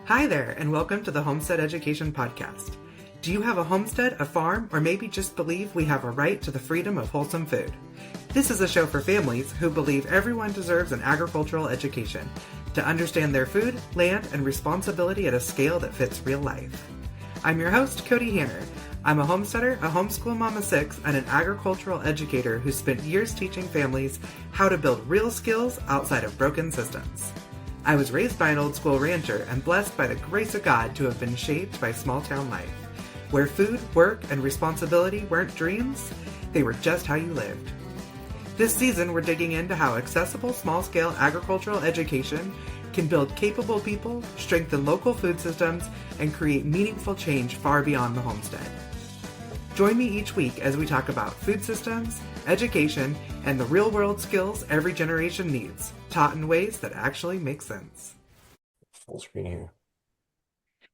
Hi there, and welcome to the Homestead Education Podcast. Do you have a homestead, a farm, or maybe just believe we have a right to the freedom of wholesome food? This is a show for families who believe everyone deserves an agricultural education to understand their food, land, and responsibility at a scale that fits real life. I'm your host, Kody Hanner. I'm a homesteader, a homeschool mom of 6, and an agricultural educator who spent years teaching families how to build real skills outside of broken systems. I was raised by an old school rancher and blessed by the grace of God to have been shaped by small town life, where food, work, and responsibility weren't dreams, they were just how you lived. This season, we're digging into how accessible small-scale agricultural education can build capable people, strengthen local food systems, and create meaningful change far beyond the homestead. Join me each week as we talk about food systems, education, and the real-world skills every generation needs, taught in ways that actually make sense. Full screen here.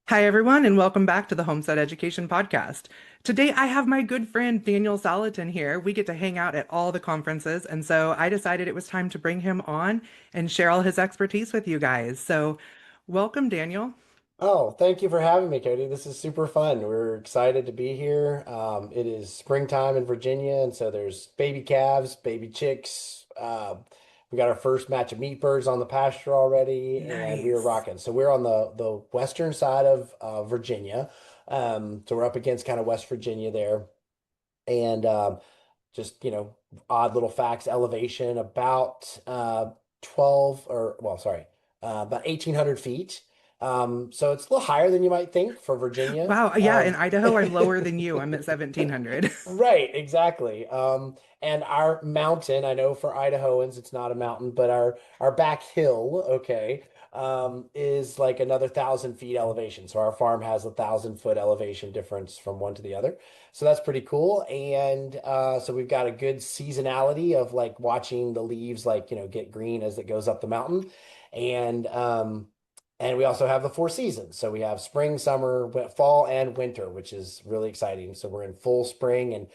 Hi, everyone, and welcome back to the Homestead Education Podcast. Today, I have my good friend Daniel Salatin here. We get to hang out at all the conferences, and so I decided it was time to bring him on and share all his expertise with you guys. So welcome, Daniel. Oh, thank you for having me, Kody. This is super fun. We're excited to be here. It is springtime in Virginia, and so there's baby calves, baby chicks. We got our first match of meat birds on the pasture already, and we are Nice. rocking. So we're on the western side of Virginia. So we're up against kind of West Virginia there, and just odd little facts. Elevation about 12 or well, sorry, about 1,800 feet. So it's a little higher than you might think for Virginia. Wow. Yeah, in Idaho, I'm lower than you. I'm at 1700. Right, exactly. And our mountain, I know for Idahoans it's not a mountain, but our back hill, okay, is like another 1,000 feet elevation. So our farm has 1,000 foot elevation difference from one to the other. So that's pretty cool. And so we've got a good seasonality of like watching the leaves like get green as it goes up the mountain. And we also have the 4 seasons. So we have spring, summer, fall, and winter, which is really exciting. So we're in full spring. And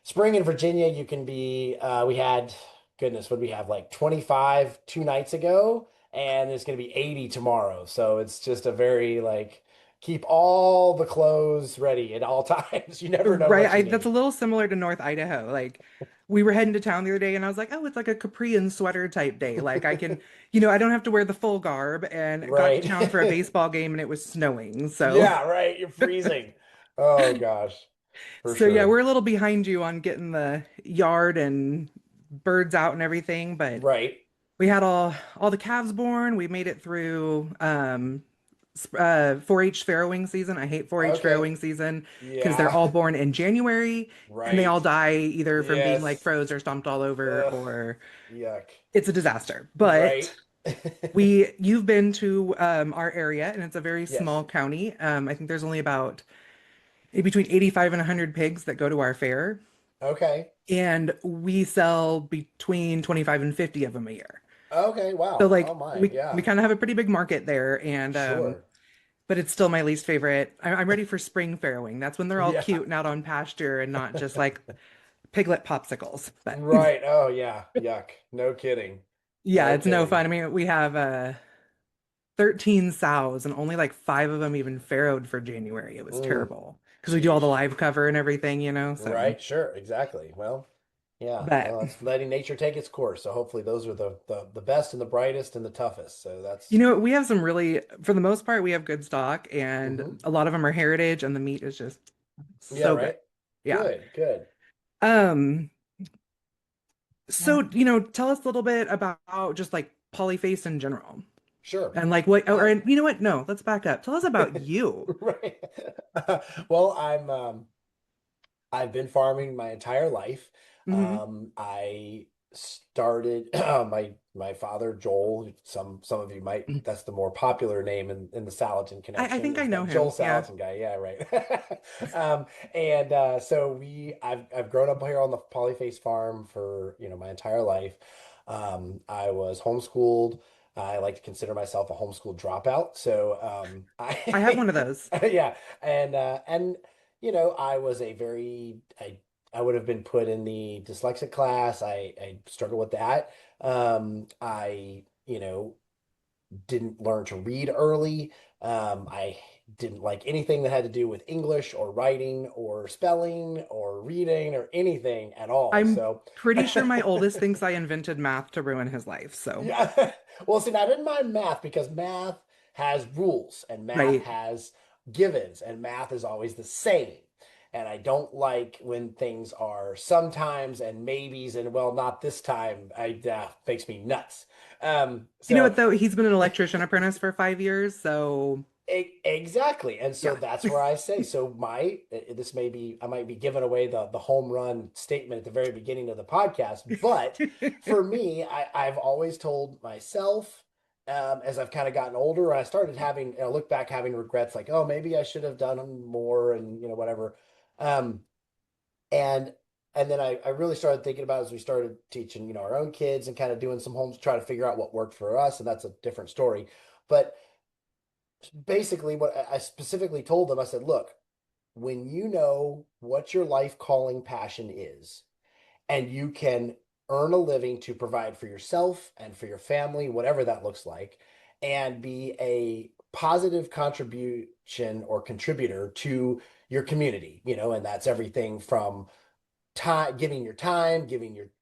spring in Virginia, you can be, we had, goodness, what did we have, like 25 2 nights ago? And it's going to be 80 tomorrow. So it's just a very, like, keep all the clothes ready at all times. You never know Right. what you That's a need. little similar to North Idaho. Like we were heading to town the other day and I was like, oh, it's like a capri and sweater type day. Like I can, I don't have to wear the full garb and got to Right. town for a baseball game and it was snowing. So, Yeah, right. You're freezing. Oh, gosh, for so yeah, sure. we're a little behind you on getting the yard and birds out and everything, but Right. we had all the calves born. We made it through 4-H farrowing season. I hate 4-H Okay. farrowing season because they're Yeah. all born in January and they all Right. die either from being like Yes. froze or stomped all over Ugh, or yuck. it's a disaster. Right. But you've been to our area and it's a very Yes. small county. I think there's only about between 85 and 100 pigs that go to our fair. Okay. And we sell between 25 and 50 of them a year. Okay. So Wow. Oh like my. we Yeah. kind of have a pretty big market there and Sure. but it's still my least favorite. I'm ready for spring farrowing. That's when they're all Yeah. cute and out on pasture and not just like piglet popsicles. But Right. Oh yeah. Yuck. No kidding. yeah, No it's no kidding. fun. I mean, we have 13 sows and only like 5 of them even farrowed for January. It was Mm, terrible because we do all the geez. live cover and everything. So, Right. Sure. Exactly. Well, yeah. but Well, it's letting nature take its course. So hopefully those are the best and the brightest and the toughest. So that's we have some really, for the most part, we have good stock hmm and a lot of them are heritage and the meat is just yeah, so good. right. Yeah. Good. Good. Um, so, tell us a little bit about just like Polyface in general. Sure. And like what, or Uh, and you know what? No, let's back up. Tell us about you. right. Well, I've been farming my entire life. Hmm. I started my father Joel. Some of you might that's the more popular name in the Salatin I connection think I is know that Joel him. Yeah. Salatin guy. Yeah, right. And so I've grown up here on the Polyface farm for my entire life. I was homeschooled. I like to consider myself a homeschool dropout. So I have one of those. yeah, and I was I would have been put in the dyslexic class. I struggle with that. I didn't learn to read early. I didn't like anything that had to do with English or writing or spelling or reading or anything at all. I'm So, pretty sure my oldest thinks I invented math to ruin his life. So, yeah. Well, see, I didn't mind math because math has rules and math right. has givens and math is always the same. And I don't like when things are sometimes and maybes and well, not this time. Makes me nuts. You know So what, though? He's been an electrician apprentice for 5 years. So, Exactly. And so yeah. that's where I say, so this may be, I might be giving away the home run statement at the very beginning of the podcast, but for me, I've always told myself, as I've kind of gotten older, I started having, look back, having regrets like, oh, maybe I should have done more and, whatever. Um, and, and then I really started thinking about as we started teaching, our own kids and kind of doing some homes, try to figure out what worked for us. And that's a different story. But basically what I specifically told them, I said, look, when you know what your life calling passion is, and you can earn a living to provide for yourself and for your family, whatever that looks like, and be a positive contribution or contributor to your community, and that's everything from time, giving your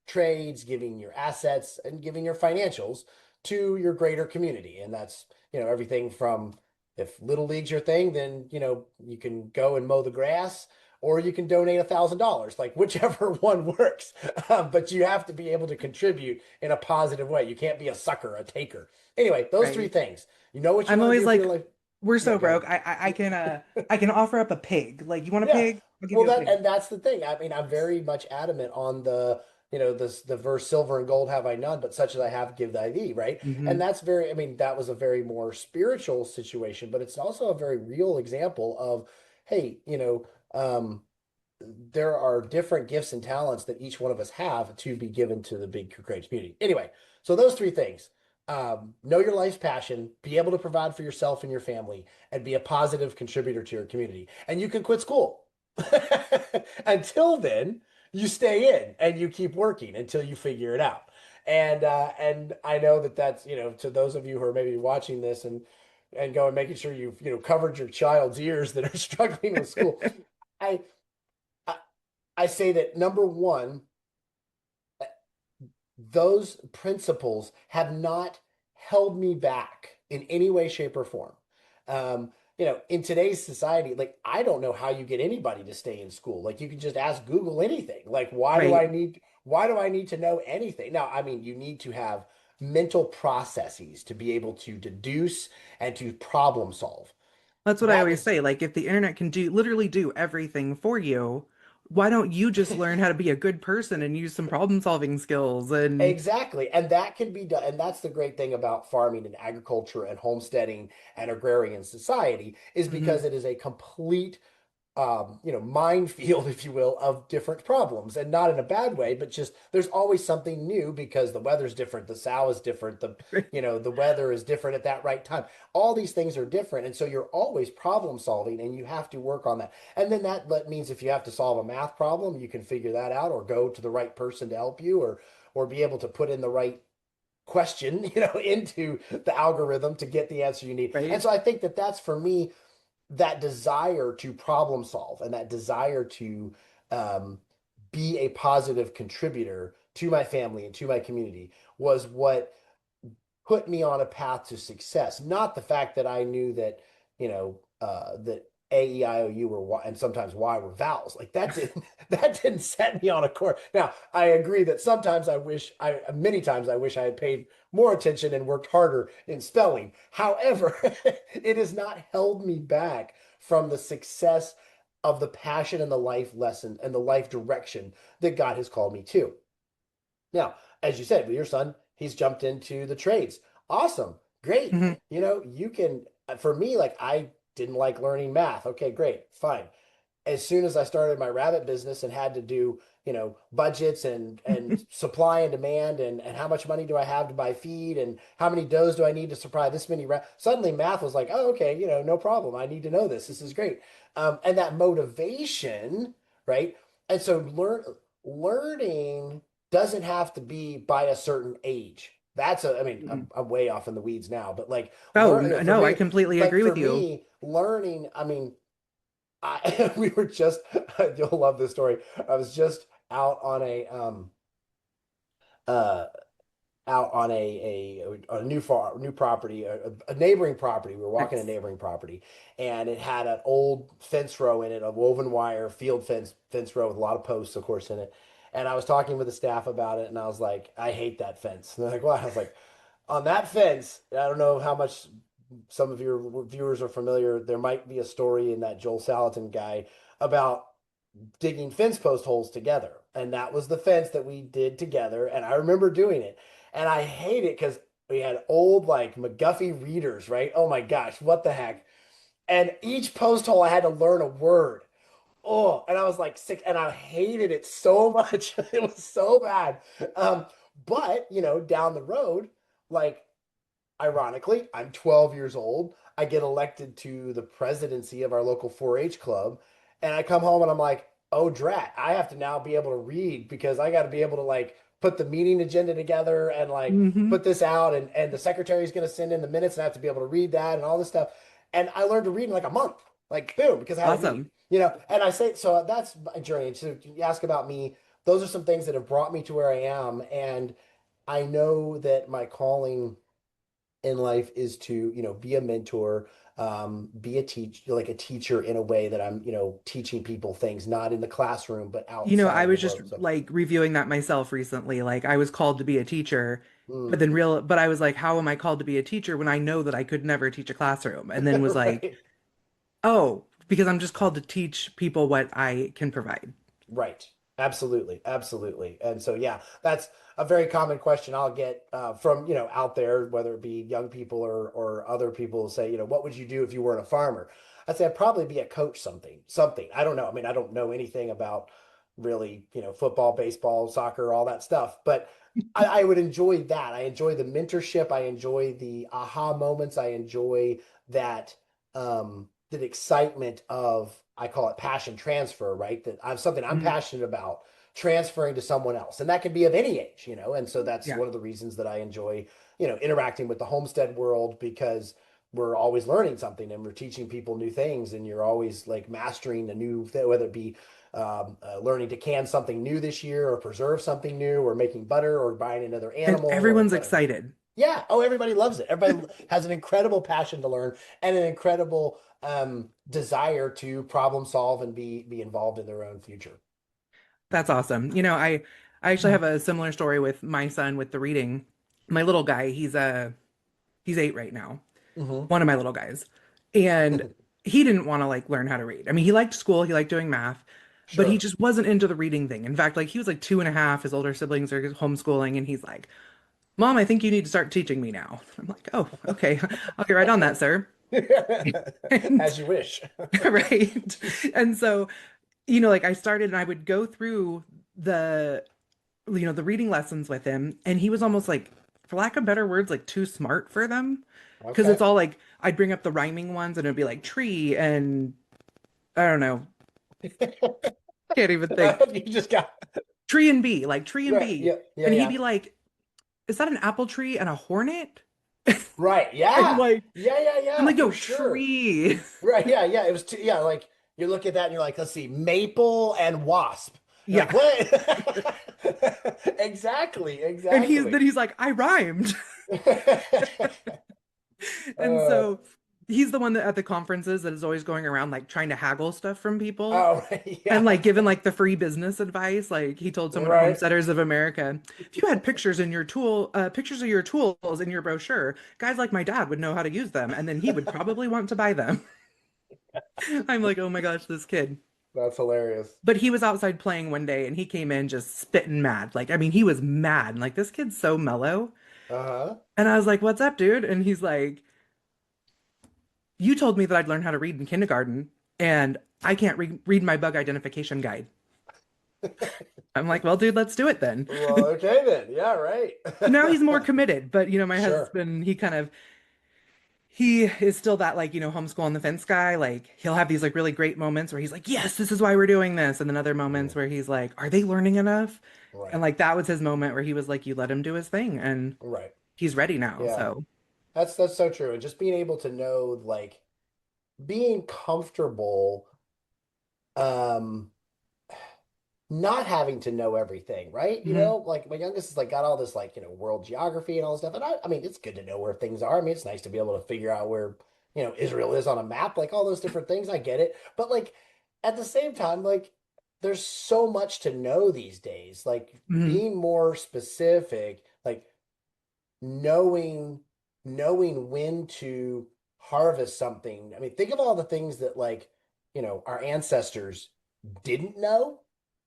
trades, giving your assets, and giving your financials to your greater community. And that's, everything from if Little League's your thing, then, you can go and mow the grass or you can donate $1,000, like whichever one works. But you have to be able to contribute in a positive way. You can't be a sucker, a taker. Anyway, those three Right. things. You know what you I'm want to always do for your like, life. we're Yeah, so go ahead. broke. I can offer up a pig. Like, you want a Yeah. pig? I'll give Well, you a pig. that's the thing. I mean, I'm very much adamant on the verse silver and gold have I none, but such as I have give thy thee, right? And Hmm. that's very, I mean, that was a very more spiritual situation, but it's also a very real example of, hey, there are different gifts and talents that each one of us have to be given to the big great community. Anyway, so those three things. Know your life's passion, be able to provide for yourself and your family, and be a positive contributor to your community. And you can quit school. Until then, you stay in and you keep working until you figure it out. And I know that that's, to those of you who are maybe watching this and going making sure you've, covered your child's ears that are struggling with school. I I, I say that number one, those principles have not held me back in any way, shape, or form. In today's society, like I don't know how you get anybody to stay in school. Like you can just ask Google anything. Like, Right. why do I need to know anything? Now, I mean, you need to have mental processes to be able to deduce and to problem solve. That's what I That always is say. Like, if the internet can literally do everything for you, why don't you just learn how to be a good person and use some problem solving skills? And Exactly. And that can be done. And that's the great thing about farming and agriculture and homesteading and agrarian society is Mhm. because it is a complete minefield, if you will, of different problems, and not in a bad way, but just there's always something new because the weather's different, the sow is different, the weather is different at that right time. All these things are different, and so you're always problem solving, and you have to work on that. And then that means if you have to solve a math problem, you can figure that out, or go to the right person to help you, or be able to put in the right question, into the algorithm to get the answer you need. And Right. so I think that that's for me that desire to problem solve and that desire to um, be a positive contributor to my family and to my community was what put me on a path to success. Not the fact that I knew that, that A, E, I, O, U were Y, and sometimes Y were vowels. Like that didn't that didn't set me on a course. Now, I agree that many times I wish I had paid more attention and worked harder in spelling. However, it has not held me back from the success of the passion and the life lesson and the life direction that God has called me to. Now, as you said, with your son, he's jumped into the trades. Awesome. Great. Mhm. You can, for me, like I didn't like learning math. Okay, great. Fine. As soon as I started my rabbit business and had to do, budgets and supply and demand and how much money do I have to buy feed and how many does do I need to supply this many, suddenly math was like, oh, okay, no problem. I need to know this. This is great. And that motivation, right? And so learning doesn't have to be by a certain age. I mean, I'm way off in the weeds now, but like Oh, for no, I me, completely like agree for with you. me, learning, I mean, we were just, you'll love this story. I was just uh, out on a new property, a neighboring property. We were walking a Nice. neighboring property, and it had an old fence row in it, a woven wire field fence row with a lot of posts, of course, in it. And I was talking with the staff about it, and I was like, I hate that fence. And they're like, "Why?" I was like, on that fence, I don't know how much some of your viewers are familiar. There might be a story in that Joel Salatin guy about digging fence post holes together. And that was the fence that we did together. And I remember doing it. And I hate it because we had old like McGuffey readers, right? Oh my gosh, what the heck? And each post hole I had to learn a word. Oh, and I was like sick and I hated it so much. It was so bad. Um, but down the road, like ironically, I'm 12 years old. I get elected to the presidency of our local 4-H club, and I come home and I'm like, oh, drat, I have to now be able to read because I got to be able to like put the meeting agenda together and like Hmm. put this out, and the secretary is going to send in the minutes, and I have to be able to read that and all this stuff. And I learned to read in like a month, like boom, because I had to read, Awesome. And I say, so that's my journey. So you ask about me, those are some things that have brought me to where I am. And I know that my calling in life is to be a mentor, be a like a teacher in a way that I'm teaching people things not in the classroom but I outside of the was just world. So like reviewing that myself recently. Like I was called to be a teacher, mm. but I was like, how am I called to be a teacher when I know that I could never teach a classroom? And then was like, Right. oh, because I'm just called to teach people what I can provide. Right. Absolutely. Absolutely. And so, yeah, that's a very common question I'll get from, out there, whether it be young people or other people say, what would you do if you weren't a farmer? I'd say I'd probably be a coach, something. I don't know. I mean, I don't know anything about really, football, baseball, soccer, all that stuff, but I would enjoy that. I enjoy the mentorship. I enjoy the aha moments. I enjoy that excitement of, I call it passion transfer, right? That I'm something I'm Mhm. passionate about transferring to someone else. And that can be of any age, And so that's Yeah. one of the reasons that I enjoy, interacting with the homestead world, because we're always learning something and we're teaching people new things, and you're always like mastering a new thing, whether it be learning to can something new this year or preserve something new or making butter or buying another And animal or everyone's whatever. excited. Yeah. Oh, everybody loves it. Everybody has an incredible passion to learn and an incredible desire to problem solve and be involved in their own future. That's awesome. I actually have a similar story with my son with the reading. My little guy, he's 8 right now. Hmm. One of my little guys. And he didn't want to like learn how to read. I mean, he liked school, he liked doing math, but he Sure. just wasn't into the reading thing. In fact, like he was like 2.5, his older siblings are homeschooling, and he's like, Mom, I think you need to start teaching me now. I'm like, oh, okay. I'll get right on that, sir. And As you wish. right. And so, like I started and I would go through the the reading lessons with him, and he was almost like, for lack of better words, like too smart for them. Because it's Okay. all like I'd bring up the rhyming ones and it'd be like tree and I don't know, can't even think. You just got Tree and bee, like tree and right. bee. Yeah. Yeah. And he'd Yeah. be like, is that an apple tree and a hornet? Right. I'm Yeah. like, Yeah. Yeah. I'm Yeah. like, For no, sure. tree. Right. Yeah. Yeah. It was yeah. Like you look at that and you're like, let's see, maple and wasp. You're like, Yeah. what? Exactly. And Exactly. he's like, I rhymed. And Uh, so he's the one that at the conferences that is always going around like trying to haggle stuff from people. oh, right, And yeah. like giving like the free business advice, like he told someone at Right. Homesteaders of America, if you had pictures of your tools in your brochure, guys like my dad would know how to use them, and then he would probably want to buy them. I'm like, oh my gosh, this kid. That's hilarious. But he was outside playing one day, and he came in just spitting mad. Like, I mean, he was mad. And, like, this kid's so mellow. Uh-huh. And I was like, what's up, dude? And he's like, you told me that I'd learn how to read in kindergarten, and I can't read my bug identification guide. I'm like, well, dude, let's do it then. Well, okay then. Yeah, right. Now he's more committed, but my Sure. husband, he is still that like, homeschool on the fence guy. Like he'll have these like really great moments where he's like, yes, this is why we're doing this. And then other moments Mm, where he's like, are they learning enough? And right. like that was his moment where he was like, you let him do his thing. And Right. he's ready now. Yeah. So, That's so true. And just being able to know, like, being comfortable, um, not having to know everything, right? mhm, Like my youngest is like got all this like, world geography and all this stuff. And I mean, it's good to know where things are. I mean, it's nice to be able to figure out where, Israel is on a map, like all those different things. I get it. But like at the same time, like there's so much to know these days. Like mhm, being more specific, like knowing knowing when to harvest something. I mean, think of all the things that like, our ancestors didn't know,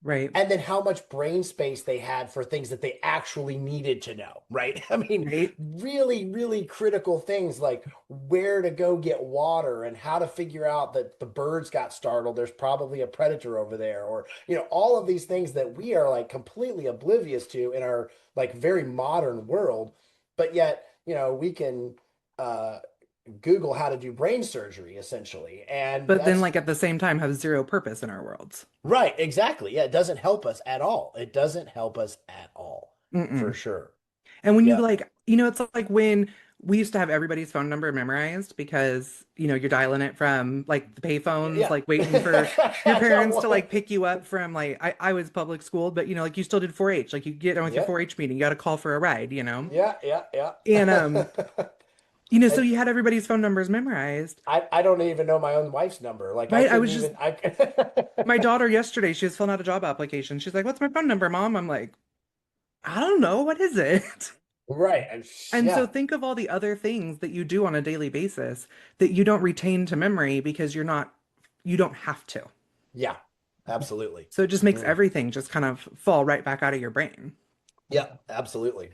right, and then how much brain space they had for things that they actually needed to know, right? I mean, right. really, really critical things like where to go get water and how to figure out that the birds got startled. There's probably a predator over there, or, all of these things that we are like completely oblivious to in our like very modern world. But yet, we can uh, Google how to do brain surgery essentially. And But then, that's like, at the same time, have zero purpose in our worlds. right, exactly. Yeah, it doesn't help us at all. It doesn't help us at all, for Mm-mm. sure. And when you Yeah. like, it's like when we used to have everybody's phone number memorized because, you're dialing it from like the payphones, Yeah. like waiting for your parents to like pick you up from like, I was public school, but like you still did 4-H, like you get on with your Yep. 4-H meeting, you got to call for a ride, Yeah, yeah, yeah. And, so And you had everybody's phone numbers memorized, I don't even know my own wife's number. Like I right? couldn't even I My daughter yesterday, she was filling out a job application. She's like, what's my phone number, mom? I'm like, I don't know. What is it? right. And so Yeah. think of all the other things that you do on a daily basis that you don't retain to memory because you don't have to. Yeah. Absolutely. So it just makes Mm. everything just kind of fall right back out of your brain. Yeah, absolutely.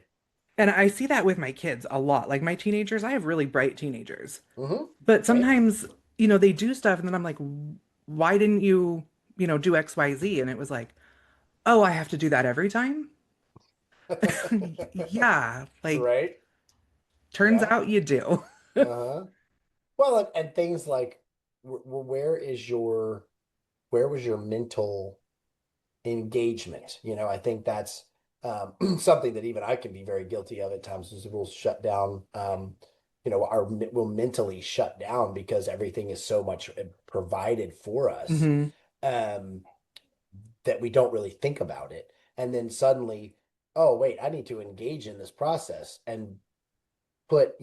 And I see that with my kids a lot. Like my teenagers, I have really bright teenagers. Hmm. But Right. sometimes, they do stuff and then I'm like, why didn't you, do XYZ? And it was like, oh, I have to do that every time. Yeah, like Right. turns Yeah. out you do. Uh-huh. Well, and things like where was your mental engagement? I think that's something that even I can be very guilty of at times is we'll shut down, we'll mentally shut down because everything is so much provided for us, Hmm. um, that we don't really think about it. And then suddenly, oh, wait, I need to engage in this process and put,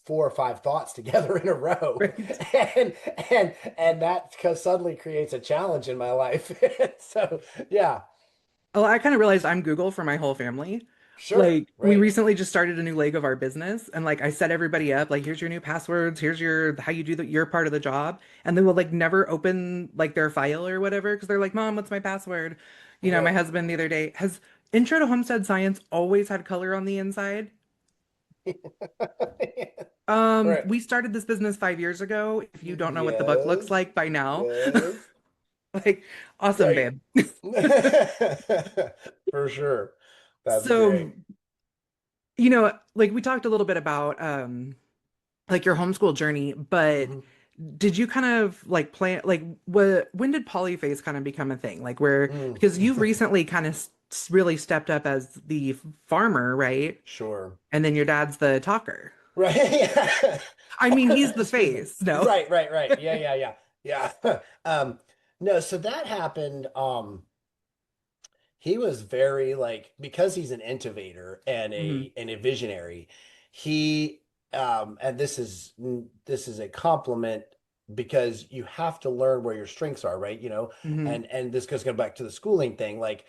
4 or 5 thoughts together in a row. Right. And and that suddenly creates a challenge in my life. So yeah. Well, I kind of realized I'm Google for my whole family. Sure. Like, we Right. recently just started a new leg of our business, and like I set everybody up, like, here's your new passwords, here's your how you do your part of the job, and they will like never open like their file or whatever because they're like, Mom, what's my password? My Right. husband the other day has Intro to Homestead Science always had color on the inside. Right. We started this business 5 years ago. If you don't know what the book looks Yes. like by now, Yes. like, awesome, Right. babe. For sure. That's So, great. like we talked a little bit about like your homeschool journey, but Mhm. did you kind of like plan like when did Polyface kind of become a thing? Like where Mm. because you've recently kind of really stepped up as the farmer, right? Sure. And then your dad's the talker. Right. I mean, he's the Excuse me. face. No. Right, right, right. Yeah, yeah, yeah. Yeah. No, so that happened. He was very like because he's an innovator and Hmm. a visionary, he and this is a compliment because you have to learn where your strengths are, right? Hmm. And this goes back to the schooling thing. Like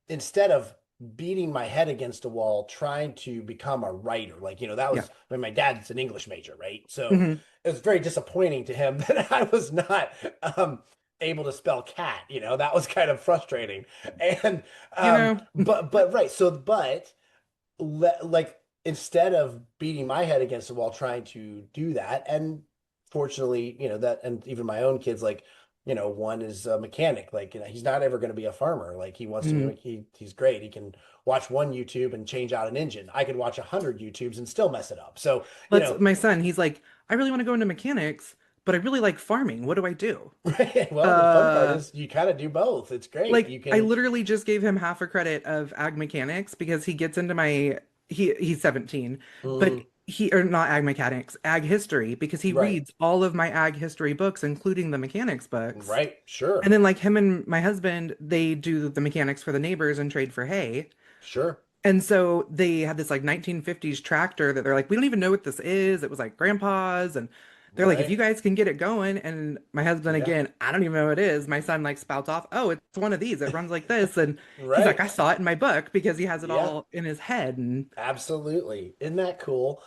instead of beating my head against a wall trying to become a writer, like, that Yeah. was when my dad's an English major, right? So Hmm. it was very disappointing to him that I was not able to spell cat, that was kind of frustrating. And You know, but right. So but like instead of beating my head against the wall trying to do that, and fortunately, that, and even my own kids, like, one is a mechanic, like, he's not ever going to be a farmer. Like he wants to mhm. he's great. He can watch one YouTube and change out an engine. I could watch 100 YouTubes and still mess it up. So, Let's my son, he's like, I really want to go into mechanics, but I really like farming. What do I do? well, the fun part Uh, is you kind of do both. It's great. like You I can literally just gave him half a credit of ag mechanics because he gets into my he's 17, but Hmm. he or not ag mechanics, ag history, because he Right. reads all of my ag history books, including the mechanics books. Right. And Sure. then like him and my husband, they do the mechanics for the neighbors and trade for hay. Sure. And so they had this like 1950s tractor that they're like, we don't even know what this is. It was like grandpa's. And they're like, if Right. you guys can get it going. And my husband, Yeah. again, I don't even know what it is. My son like spouts off, oh, it's one of these. It runs like this. And he's like, Right. I saw it in my book because he has it Yeah. all in his head. And Absolutely. Isn't that cool?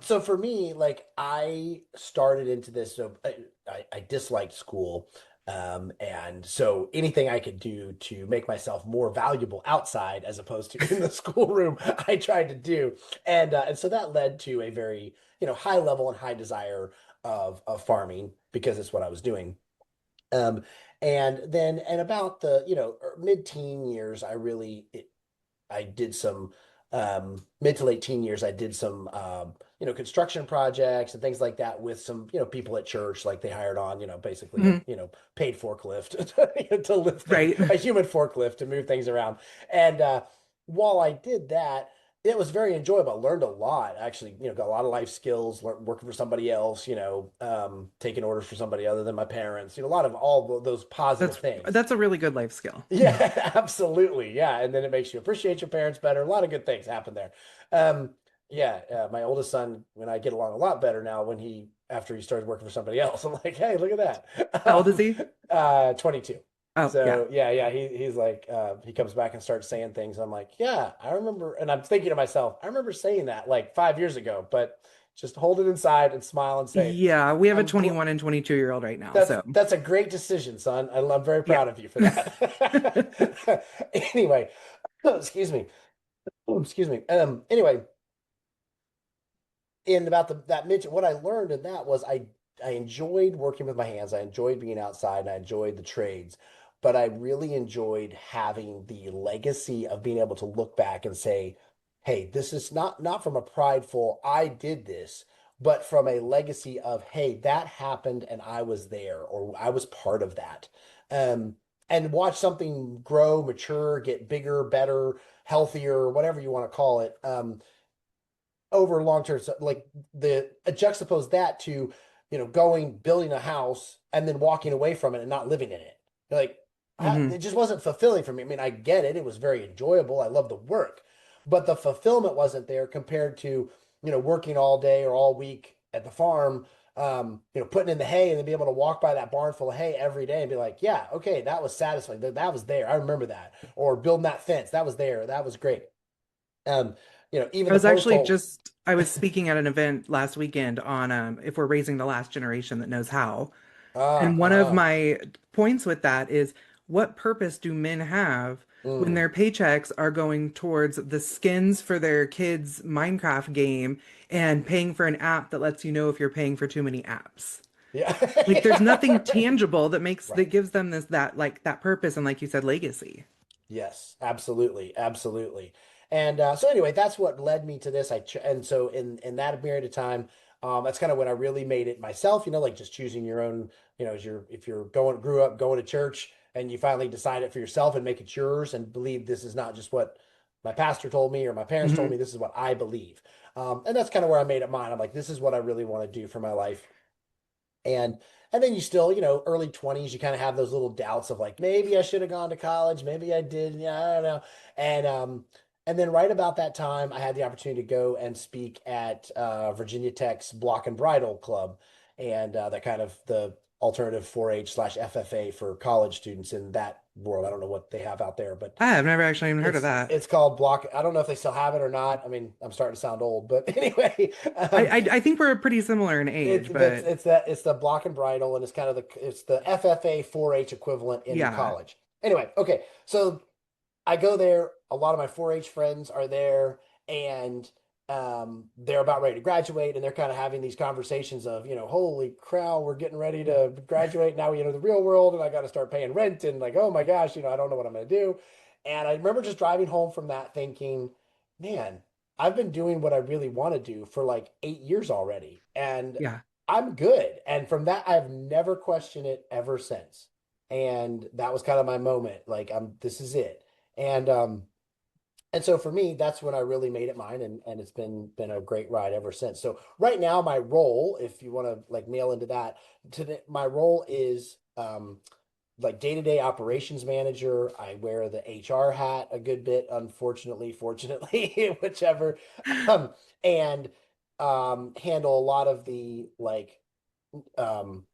So for me, like I started into this, so I disliked school. And so anything I could do to make myself more valuable outside as opposed to in the schoolroom, I tried to do. And so that led to a very, high level and high desire of farming because it's what I was doing. Um, and then, and about the, mid-teen years, I did some mid to late teen years. I did some construction projects and things like that with some people at church. Like they hired on basically a mhm, paid forklift to lift things, right. a human forklift to move things around. And while I did that, it was very enjoyable. I learned a lot. Actually, got a lot of life skills. Working for somebody else. Taking orders for somebody other than my parents. A lot of all those positive That's things. that's a really good life skill. Yeah, absolutely. Yeah. And then it makes you appreciate your parents better. A lot of good things happen there. Um, yeah, my oldest son, when I get along a lot better now after he started working for somebody else, I'm like, hey, look at that. How old is he? 22. Oh, yeah. So yeah, he's like, he comes back and starts saying things. I'm like, yeah, I remember. And I'm thinking to myself, I remember saying that like 5 years ago, but just hold it inside and smile and say, Yeah, we have a I'm gl 21 and 22-year-old right now, that's so that's a great decision, son. I'm very yeah. proud of you for that. Anyway, oh, excuse me. Oh, excuse me. Anyway, in about that midget, what I learned in that was I enjoyed working with my hands. I enjoyed being outside and I enjoyed the trades, but I really enjoyed having the legacy of being able to look back and say, hey, this is not from a prideful, I did this, but from a legacy of, hey, that happened and I was there or I was part of that. Um, and watch something grow, mature, get bigger, better, healthier, whatever you want to call it. Over long term, so like the juxtapose that to going building a house and then walking away from it and not living in it. Like Hmm. it just wasn't fulfilling for me. I mean, I get it, it was very enjoyable, I love the work, but the fulfillment wasn't there compared to working all day or all week at the farm, putting in the hay and then be able to walk by that barn full of hay every day and be like, yeah, okay, that was satisfying, that was there, I remember that. Or building that fence, that was there, that was great. um even I the was post actually hole. just I was speaking at an event last weekend on if we're raising the last generation that knows how. And one of Uh-huh. my points with that is what purpose do men have when Mm. their paychecks are going towards the skins for their kids' Minecraft game and paying for an app that lets you know if you're paying for too many apps? Yeah. Like there's nothing Yeah. tangible that Right. gives them that purpose and like you said legacy. Yes, absolutely, absolutely. And so anyway, that's what led me to this. And so in that period of time, that's kind of when I really made it myself. Like just choosing your own. As if you're grew up going to church, and you finally decide it for yourself and make it yours, and believe this is not just what my pastor told me or my parents told Hmm. me. This is what I believe. And that's kind of where I made it mine. I'm like, this is what I really want to do for my life. And then you still, early 20s, you kind of have those little doubts of like, maybe I should have gone to college, maybe I did, yeah, I don't know. And then right about that time, I had the opportunity to go and speak at Virginia Tech's Block and Bridle Club, and that kind of the alternative 4-H slash FFA for college students in that world. I don't know what they have out there, but I've never actually even heard of it's that. it's called Block. I don't know if they still have it or not. I mean, I'm starting to sound old, but anyway, I, I think we're pretty similar in it's age, that's but it's the block and bridle, and it's the FFA 4-H equivalent in yeah. college. Anyway, okay, so I go there. A lot of my 4-H friends are there, and they're about ready to graduate, and they're kind of having these conversations of, holy cow, we're getting ready to graduate now. The real world, and I got to start paying rent, and like, oh my gosh, I don't know what I'm going to do. And I remember just driving home from that, thinking, man, I've been doing what I really want to do for like 8 years already, and Yeah. I'm good. And from that, I've never questioned it ever since. And that was kind of my moment. Like, this is it. And And so for me, that's when I really made it mine, and it's been a great ride ever since. So right now, my role, if you want to like nail into that, my role is like day-to-day operations manager. I wear the HR hat a good bit, unfortunately, fortunately, whichever, um, and handle a lot of the like um,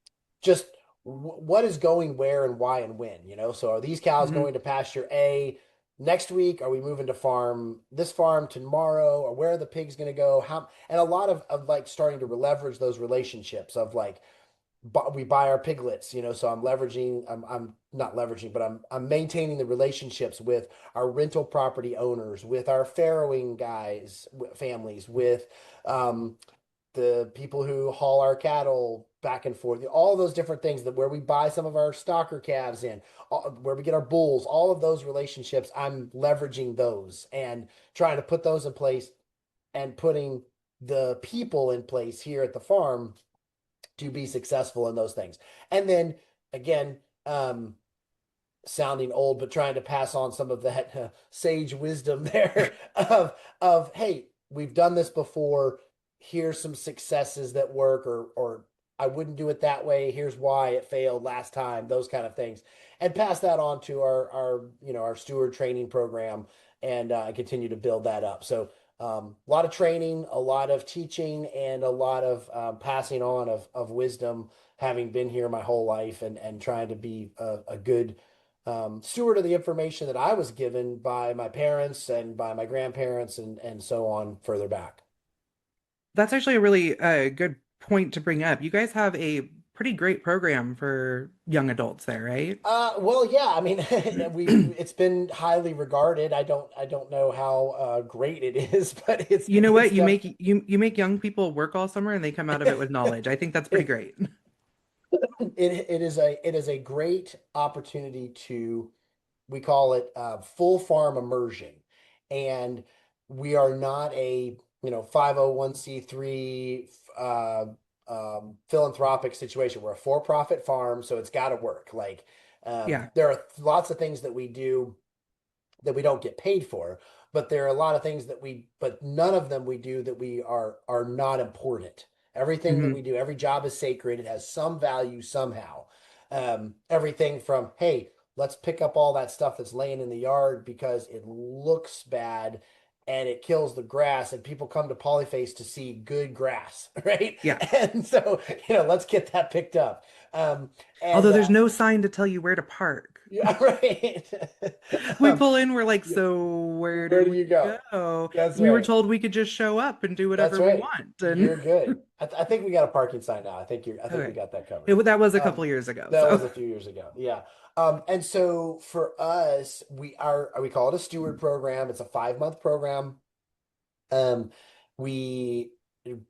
just what is going where and why and when, you know? So are these cows Mhm. going to pasture A next week? Are we moving to this farm tomorrow? Or where are the pigs going to go? How, and a lot of like starting to leverage those relationships of like, we buy our piglets, you know, so I'm not leveraging, but I'm maintaining the relationships with our rental property owners, with our farrowing guys, families, with um, the people who haul our cattle back and forth, all those different things that where we buy some of our stocker calves in, where we get our bulls, all of those relationships, I'm leveraging those and trying to put those in place and putting the people in place here at the farm to be successful in those things. And then again, sounding old, but trying to pass on some of that sage wisdom there of hey, we've done this before. Here's some successes that work, or I wouldn't do it that way. Here's why it failed last time. Those kind of things, and pass that on to our our steward training program, and continue to build that up. So a lot of training, a lot of teaching, and a lot of passing on of wisdom, having been here my whole life and trying to be a good steward of the information that I was given by my parents and by my grandparents and so on further back. That's actually a really good point to bring up. You guys have a pretty great program for young adults there, right? Well, yeah, I mean, it's been highly regarded. I don't know how great it is, but You know it's what? def You make young people work all summer and they come out of it with knowledge. I think that's pretty it, great. it is a great opportunity to, we call it full farm immersion, and we are not a 501(c)(3) philanthropic situation. We're a for-profit farm, so it's got to work. Like Yeah. there are lots of things that we do that we don't get paid for, but there are a lot of things but none of them we do that we are not important. Everything that Hmm. we do, every job is sacred. It has some value somehow. Everything from, hey, let's pick up all that stuff that's laying in the yard because it looks bad and it kills the grass, and people come to Polyface to see good grass, right? Yeah. And so, let's get that picked up. Um, and Although there's no sign to tell you where to park. Yeah, right. We um, pull in, we're like, yeah, so where where do do we you go? go? That's We were right. told we could just show up and do That's whatever we right. want. And You're good. I think we got a parking sign now. I think we okay. got that covered. That was a Um, couple years ago. that was So a few years ago. Yeah. And so for us, we call it a steward program. It's a 5-month program. Um, we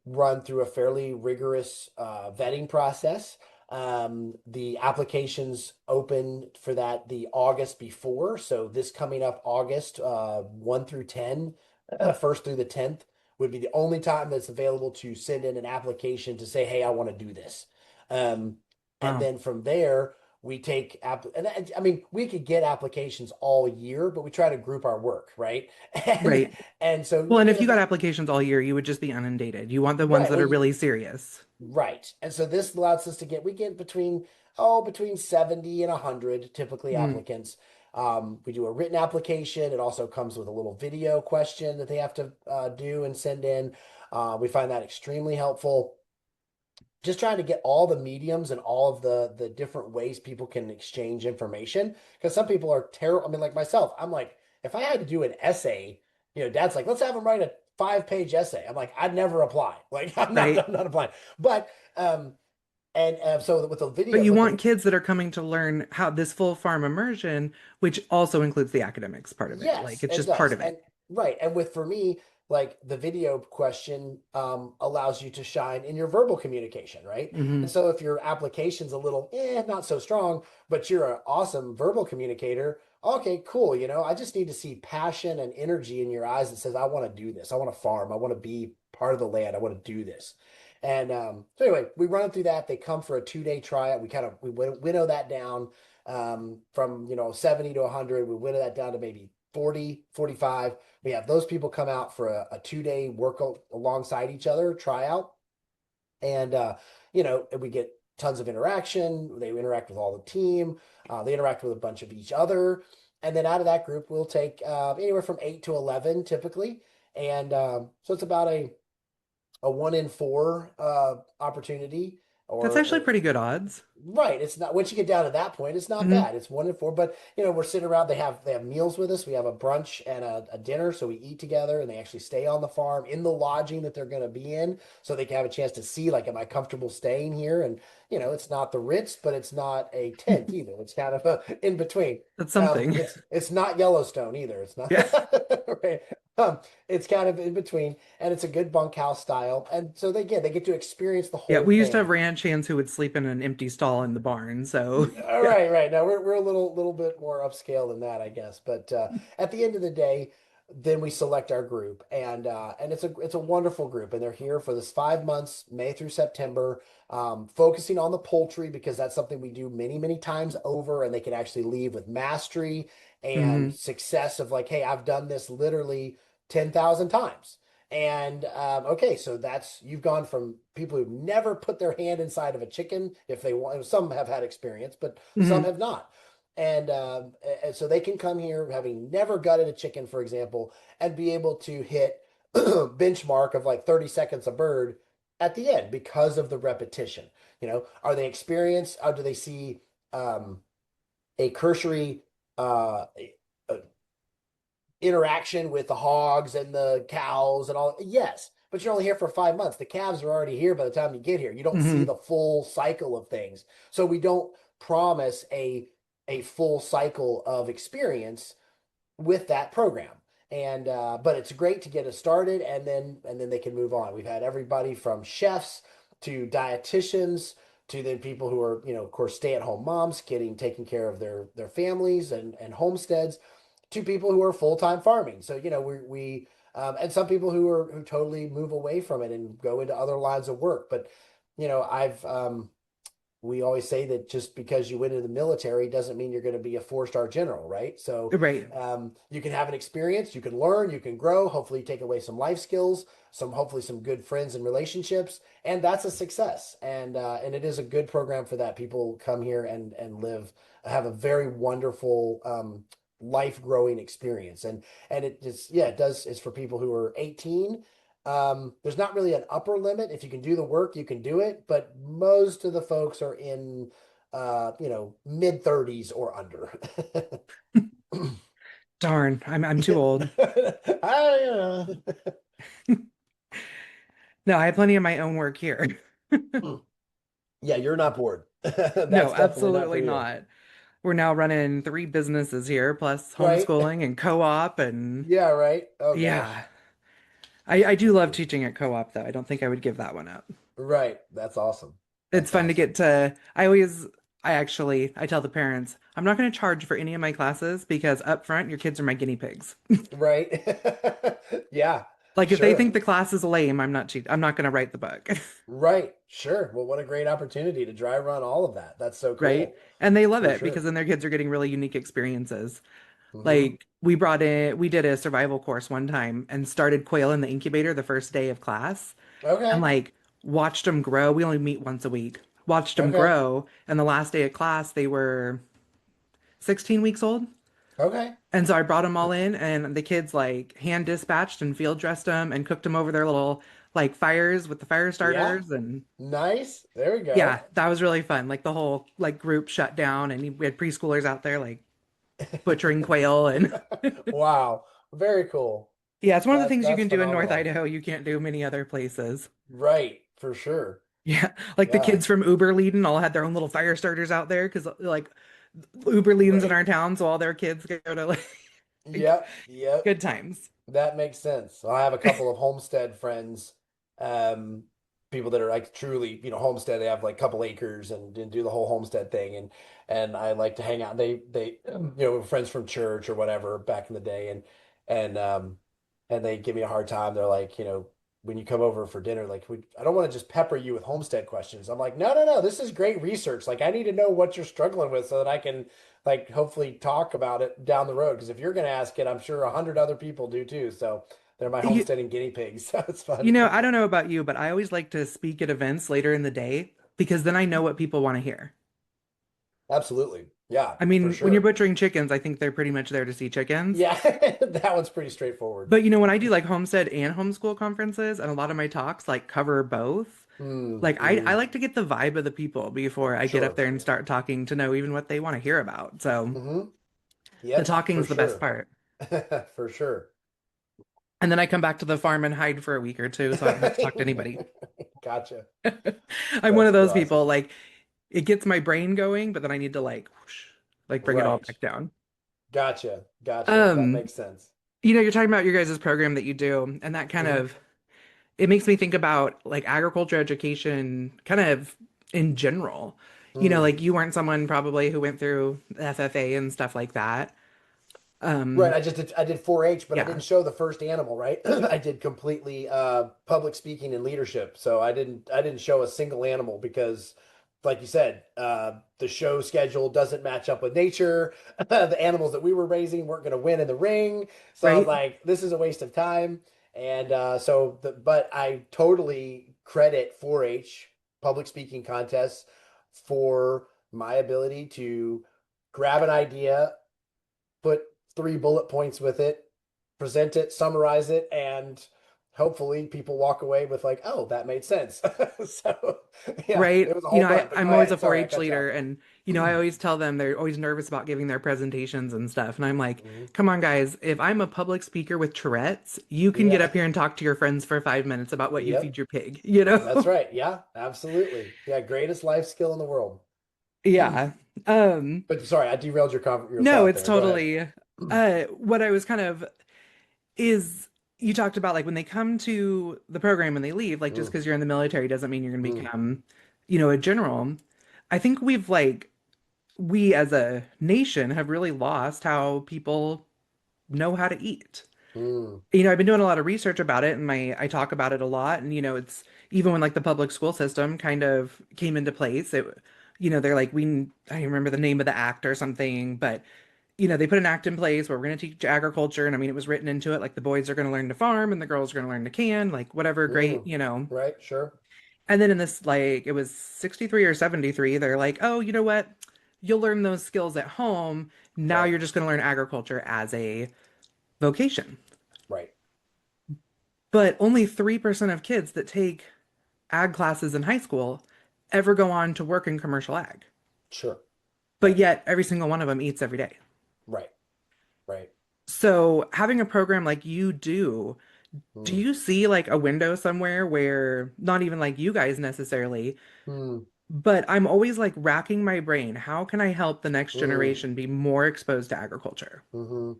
run through a fairly rigorous vetting process. The applications open for that the August before. So this coming up August 1 through 10, 1st through the 10th would be the only time that's available to send in an application to say, hey, I want to do this. Um, and wow. then from there, we take and I mean, we could get applications all year, but we try to group our work, right? And Right. and so Well, we and get if you got about applications all year, you would just be inundated. You want the ones right. that Well, are really serious. right. And so this allows us to we get between 70 and 100 typically Mm. applicants. We do a written application. It also comes with a little video question that they have to do and send in. We find that extremely helpful. Just trying to get all the mediums and all of the different ways people can exchange information. Because some people are terrible. I mean, like myself, I'm like, if I had to do an essay, Dad's like, let's have them write a 5-page essay. I'm like, I'd never apply. Like, Right. I'm not applying. But and so with the But video, you want kids that are coming to learn how this full farm immersion, which also includes the academics part of it. Like yes, it's it just part does. of it. And right. And for me, like the video question allows you to shine in your verbal communication, right? And Hmm. so if your application's a little not so strong, but you're an awesome verbal communicator, okay, cool. I just need to see passion and energy in your eyes that says, I want to do this. I want to farm. I want to be part of the land. I want to do this. And so anyway, we run them through that. They come for a 2-day tryout. We winnow that down from 70 to 100. We winnow that down to maybe 40, 45. We have those people come out for a 2 day alongside each other, tryout. And, we get tons of interaction. They interact with all the team. They interact with a bunch of each other. And then out of that group, we'll take anywhere from 8 to 11 typically. And so it's about a 1 in 4 opportunity That's or actually pretty good odds. right. It's not once you get down to that point, it's not Hmm. bad. It's 1 in 4, but we're sitting around. They have meals with us. We have a brunch and a dinner, so we eat together, and they actually stay on the farm in the lodging that they're going to be in, so they can have a chance to see like, am I comfortable staying here? And it's not the Ritz, but it's not a tent either. It's kind of a in between. That's something. It's not Yellowstone either. It's not Yeah. right. It's kind of in between, and it's a good bunkhouse style, and so they get to experience the Yeah, whole we used to have thing. ranch hands who would sleep in an empty stall in the barn. So, All yeah. right, right. Now we're a little bit more upscale than that, I guess. But at the end of the day, then we select our group, and it's a wonderful group, and they're here for this 5 months, May through September, focusing on the poultry because that's something we do many, many times over, and they can actually leave with mastery and Hmm. success of like, hey, I've done this literally 10,000 times. And okay, so you've gone from people who've never put their hand inside of a chicken if they want. Some have had experience, but some Hmm. have not. And so they can come here having never gutted a chicken, for example, and be able to hit benchmark of like 30 seconds a bird at the end because of the repetition. Are they experienced? Do they see um, a cursory interaction with the hogs and the cows and all? Yes, but you're only here for 5 months. The calves are already here by the time you get here. You don't see Hmm. the full cycle of things. So we don't promise a full cycle of experience with that program. And but it's great to get us started, and then they can move on. We've had everybody from chefs to dietitians to then people who are, of course, stay-at-home moms getting taking care of their families and homesteads, to people who are full-time farming. So, we and some people who totally move away from it and go into other lines of work. But, I've we always say that just because you went into the military doesn't mean you're going to be a four-star general, right? So Right. you can have an experience, you can learn, you can grow. Hopefully, you take away some life skills, hopefully some good friends and relationships, and that's a success. And it is a good program for that. People come here and have a very wonderful life growing experience. And it just it does. It's for people who are 18. There's not really an upper limit. If you can do the work, you can do it. But most of the folks are in, mid 30s or under. Darn, I'm too old. I, No, I have plenty of my own work here. yeah, you're not bored. No, That's definitely not for absolutely you. not. We're now running three businesses here, plus Right? homeschooling and co-op, and Yeah, right. Oh gosh. yeah. I do That's love cool. teaching at co-op though. I don't think I would give that one up. Right. That's awesome. It's That's fun to awesome. get to I tell the parents, I'm not going to charge for any of my classes because up front your kids are my guinea pigs. Right. Yeah, Like if they think sure. the class is lame, I'm not going to write the book. Right. Sure. Well, what a great opportunity to dry run all of that. That's so Right? cool. And they love For it because sure. then their kids are getting really unique experiences. Hmm. Like we did a survival course one time and started quail in the incubator the first day of class and Okay. like watched them grow. We only meet once a week. Watched them Okay. grow, and the last day of class they were 16 weeks old. Okay. And so I brought them all in, and the kids like hand dispatched and field dressed them and cooked them over their little like fires with the fire Yeah. starters. And Nice. There we yeah, go. that was really fun. Like the whole like group shut down, and we had preschoolers out there like butchering quail. And Wow. Very cool. yeah, it's one of the things you That's can do in North phenomenal. Idaho you can't do many other places. Right. For sure. Yeah, like the Yeah. kids from Uberleden all had their own little fire starters out there because like Uberleden's in Right. our town, so all their kids go to like Yep. Yep. good times. That makes sense. I have a couple of homestead friends, um, people that are like truly, homestead. They have like a couple acres and do the whole homestead thing, and I like to hang out. They friends from church or whatever back in the day, and and they give me a hard time. They're like, when you come over for dinner, like I don't want to just pepper you with homestead questions. I'm like, no, no, no, this is great research. Like I need to know what you're struggling with so that I can like hopefully talk about it down the road. Because if you're going to ask it, I'm sure 100 other people do too. So they're my You, homesteading guinea pigs. So it's you fun. know, I don't know about you, but I always like to speak at events later in the day because then I know what people want to hear. Absolutely. Yeah, I for mean, when you're sure. butchering chickens, I think they're pretty much there to see chickens. Yeah, that one's pretty straightforward. But you know, when I do like homestead and homeschool conferences, and a lot of my talks like cover both, like I Mm-hmm. like to get the vibe of the people before I get up Sure. there and start talking to know even what they want to hear about. So Mm-hmm. the Yep, for talking's the best sure. part. For sure. And then I come back to the farm and hide for a week or two so I don't have to talk to anybody. Gotcha. I'm one That's of too those awesome. people, like it gets my brain going, but then I need to like whoosh, like bring it all Right. back down. Gotcha. Gotcha. That Um, makes sense. you know, you're talking about your guys' program that you do, and that kind Hmm. of it makes me think about like agriculture education kind of in general. You know, Mm. like you weren't someone probably who went through FFA and stuff like that. Right. Um, I did 4-H, but I yeah, didn't show the first animal, right? I did completely public speaking and leadership. So I didn't show a single animal because like you said, the show schedule doesn't match up with nature. The animals that we were raising weren't going to win in the ring. So I'm right? like, this is a waste of time. And but I totally credit 4-H public speaking contests for my ability to grab an idea, put 3 bullet points with it, present it, summarize it, and hopefully people walk away with like, oh, that made sense. So yeah, Right. it was a You whole know, bunch. But go I'm always a ahead. Sorry, I 4-H cut you off. leader, and you know, I always tell them they're always nervous about giving their presentations and stuff. And I'm like, Mhm. come on, guys, if I'm a public speaker with Tourette's, you can get Yeah. up here and talk to your friends for 5 minutes about what you Yep. feed your pig, you That's know? right. Yeah, absolutely. Yeah, greatest life skill in the world. Yeah. Um, But sorry, I derailed your no, thought it's there. Go ahead. totally what I was kind of is you talked about like when they come to the program and they leave, like just Mm, because you're in the military doesn't mean you're going to mm, become, you know, a general. I think we as a nation have really lost how people know how to eat. mm, You know, I've been doing a lot of research about it and I talk about it a lot. And, you know, it's even when like the public school system kind of came into place, you know, they're like, I remember the name of the act or something, but you know, they put an act in place where we're going to teach agriculture. And I mean, it was written into it like the boys are going to learn to farm and the girls are going to learn to can, like whatever, great, mm. you know. Right, sure. And then in this, like, it was 63 or 73, they're like, oh, you know what? You'll learn those skills at home. Now Right, you're just going to learn agriculture as a vocation. right. But only 3% of kids that take ag classes in high school ever go on to work in commercial ag. Sure. But Right, yet, every single one of them eats every day. right, right. So, having a program like you do Mm, you see like a window somewhere where not even like you guys necessarily, mm, but I'm always like racking my brain. How can I help the next mm, generation be more exposed to agriculture? mm-hmm.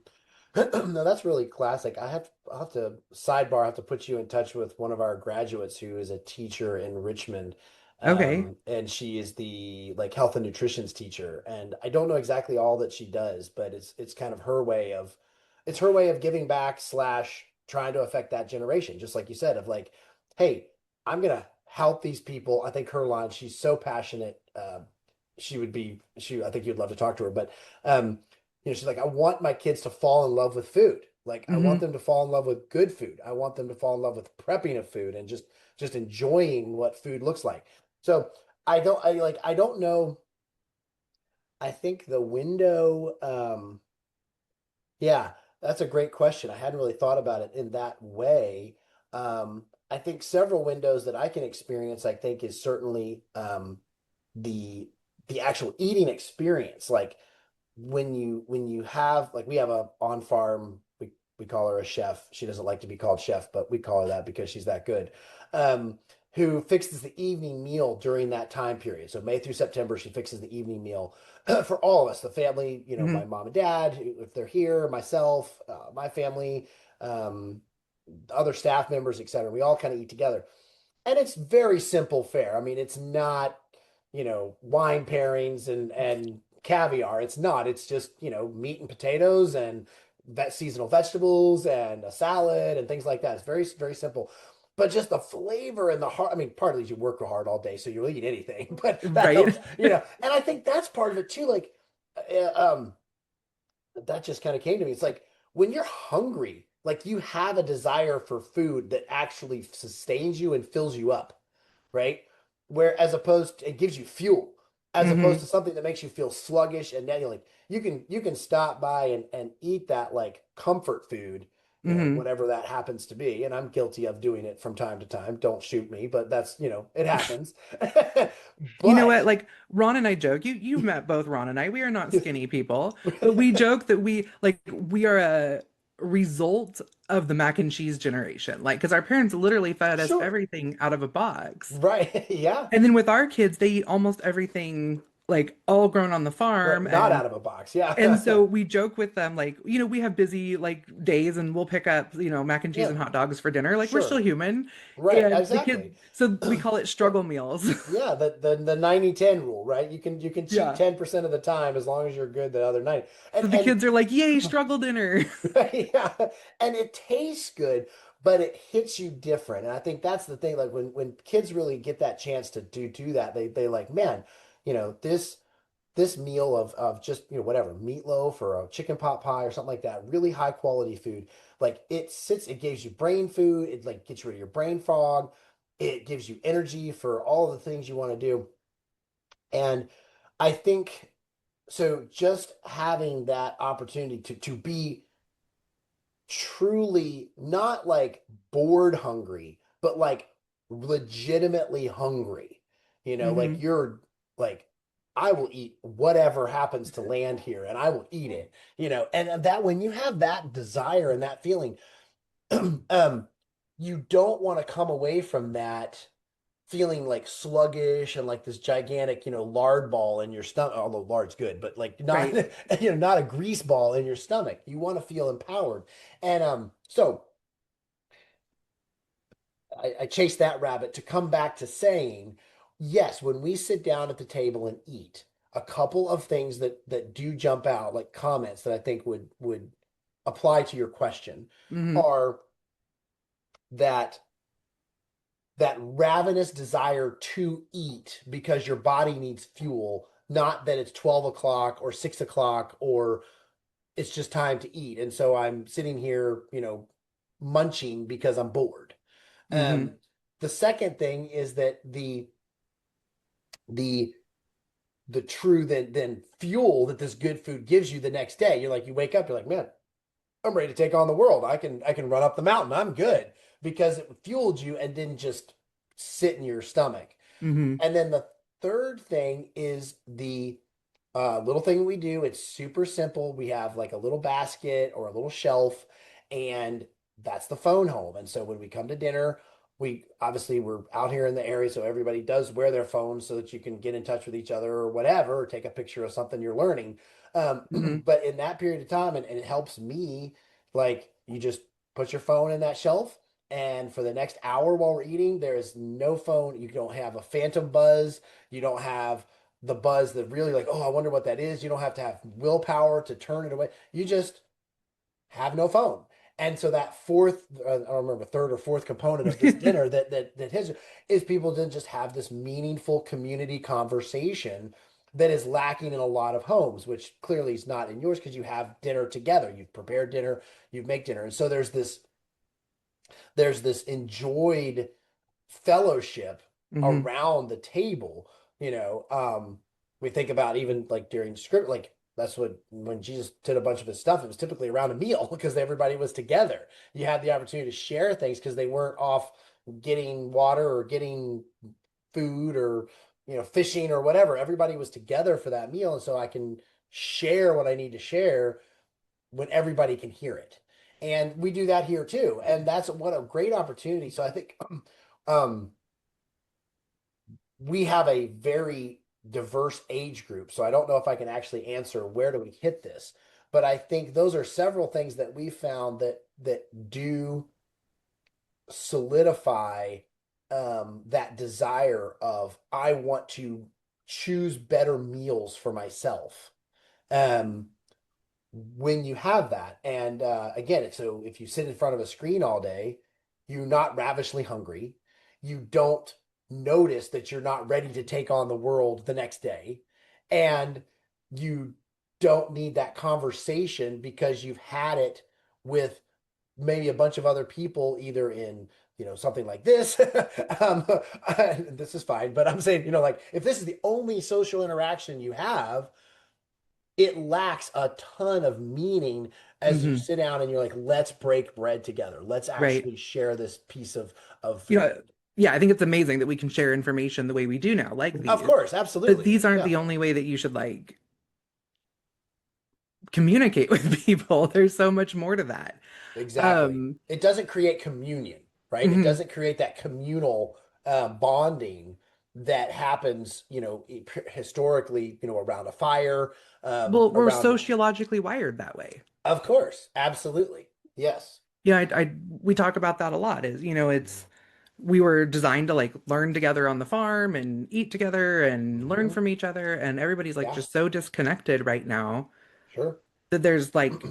No, that's really classic. I'll have to sidebar, I have to put you in touch with one of our graduates who is a teacher in Richmond. Okay. And she is the like health and nutrition's teacher. And I don't know exactly all that she does, but it's kind of her way of it's her way of giving back slash trying to affect that generation, just like you said, of like, hey, I'm gonna help these people. I think her line, she's so passionate. I think you'd love to talk to her, but she's like, I want my kids to fall in love with food. Like, I want Hmm. them to fall in love with good food. I want them to fall in love with prepping of food and just enjoying what food looks like. So I don't know. I think the window, yeah, that's a great question. I hadn't really thought about it in that way. I think several windows that I can experience, I think is certainly the the actual eating experience. Like when you have like we have a on farm we call her a chef. She doesn't like to be called chef, but we call her that because she's that good. Um, who fixes the evening meal during that time period? So May through September, she fixes the evening meal for all of us, the family. You know, my Hmm. mom and dad, if they're here, myself, my family, other staff members, etc. We all kind of eat together, and it's very simple fare. I mean, it's not wine pairings and caviar. It's not. It's just meat and potatoes and seasonal vegetables and a salad and things like that. It's very very simple. but just the flavor and the heart. I mean, partly you work hard all day, so you'll eat anything, but that helps, Right. and I think that's part of it too. Like, um, that just kind of came to me. It's like when you're hungry, like you have a desire for food that actually sustains you and fills you up, right? Where as opposed to, it gives you fuel, as opposed Hmm. to something that makes you feel sluggish and then you're like you can stop by and eat that like comfort food, Hmm. whatever that happens to be. And I'm guilty of doing it from time to time. Don't shoot me, but that's, it happens. You know But what? Like Ron and I joke, you've met both Ron and I. We are not skinny people, but we joke that we are a result of the mac and cheese generation. Like, because our parents literally fed us sure. everything out of a box. Right. Yeah. And then with our kids, they eat almost everything like all grown on the Right. farm. Not And out of a box. and Yeah. so we joke with them, like, we have busy like days and we'll pick up, mac and cheese Yeah. and hot dogs for dinner. Like we're still Sure. human. Right, And the exactly. kids, so we call it struggle meals. Yeah, the 90-10 rule, right? You can cheat Yeah. 10% of the time as long as you're good the other 90. So And the and kids are like, yay, struggle dinner. yeah, and it tastes good, but it hits you different. And I think that's the thing. Like when kids really get that chance to do that, they like, man, this meal of just whatever meatloaf or a chicken pot pie or something like that, really high quality food. Like it gives you brain food. It like gets rid of your brain fog. It gives you energy for all the things you want to do. And I think so. Just having that opportunity to be truly not like bored hungry, but like legitimately hungry. Like Hmm. you're like, I will eat whatever happens to land here and I will eat it, and that when you have that desire and that feeling, um, you don't want to come away from that feeling like sluggish and like this gigantic, lard ball in your stomach, although lard's good, but like not, Right. not a grease ball in your stomach. You want to feel empowered. And so I chased that rabbit to come back to saying, yes, when we sit down at the table and eat, a couple of things that do jump out, like comments that I think would apply to your question, Hmm. are that that ravenous desire to eat because your body needs fuel, not that it's 12 o'clock or 6 o'clock or it's just time to eat. And so I'm sitting here, munching because I'm bored. Hmm. Um, the second thing is that the the true then fuel that this good food gives you the next day. You're like, you wake up, you're like, man, I'm ready to take on the world. I can run up the mountain. I'm good because it fueled you and didn't just sit in your stomach. Hmm. And then the third thing is the little thing we do. It's super simple. We have like a little basket or a little shelf, and that's the phone home. And so when we come to dinner, we're out here in the area, so everybody does wear their phones so that you can get in touch with each other or whatever, or take a picture of something you're learning. Hmm. But in that period of time, and it helps me, like you just put your phone in that shelf. And for the next hour while we're eating, there is no phone. You don't have a phantom buzz. You don't have the buzz that really like, oh, I wonder what that is. You don't have to have willpower to turn it away. You just have no phone. And so that fourth, I don't remember, third or fourth component of this dinner that his is people to just have this meaningful community conversation that is lacking in a lot of homes, which clearly is not in yours because you have dinner together. You've prepared dinner, you make dinner. And so there's this enjoyed fellowship Hmm. around the table. You know, we think about even like during script, like that's what when Jesus did a bunch of his stuff, it was typically around a meal because everybody was together. You had the opportunity to share things because they weren't off getting water or getting food or fishing or whatever. Everybody was together for that meal, and so I can share what I need to share when everybody can hear it. And we do that here too. And that's what a great opportunity. So I think um, we have a very diverse age group. So I don't know if I can actually answer where do we hit this, but I think those are several things that we found that do solidify that desire of I want to choose better meals for myself. Um, when you have that. And again, so if you sit in front of a screen all day, you're not ravishly hungry. You don't notice that you're not ready to take on the world the next day. And you don't need that conversation because you've had it with maybe a bunch of other people, either in, something like this. um, this is fine, but I'm saying, like if this is the only social interaction you have, it lacks a ton of meaning as you Hmm. sit down and you're like, let's break bread together. Let's Right. actually share this piece of You know, food. yeah, I think it's amazing that we can share information the way we do now, like Of these. course, But absolutely. these aren't Yeah, the only way that you should like communicate with people. There's so much more to that. exactly. Um, It doesn't create communion, right? It mhm. doesn't create that communal bonding that happens, historically, around a fire, Well, we're around, sociologically wired that way. of course, absolutely. Yes. Yeah, we talk about that a lot. It's we were designed to like learn together on the farm and eat together and learn Hmm. from each other, and everybody's like Yeah, just so disconnected right now sure. that there's like,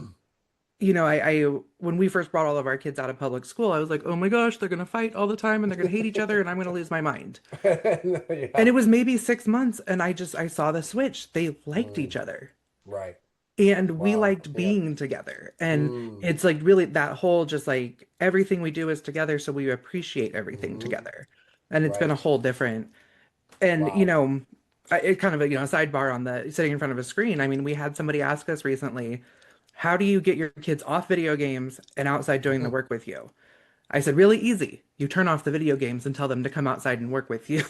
I when we first brought all of our kids out of public school, I was like, oh my gosh, they're gonna fight all the time and they're gonna hate each other and I'm gonna lose my mind. And Yeah. it was maybe 6 months, and I saw the switch. They liked Mm, each other. right. And we Wow. liked Yeah. being together. And Mm, it's like really that whole just like everything we do is together, so we appreciate everything hmm. together. And it's been a Right. whole different, and Wow. it kind of a sidebar on the sitting in front of a screen. I mean, we had somebody ask us recently, how do you get your kids off video games and outside doing the work with you? I said, really easy. You turn off the video games and tell them to come outside and work with you.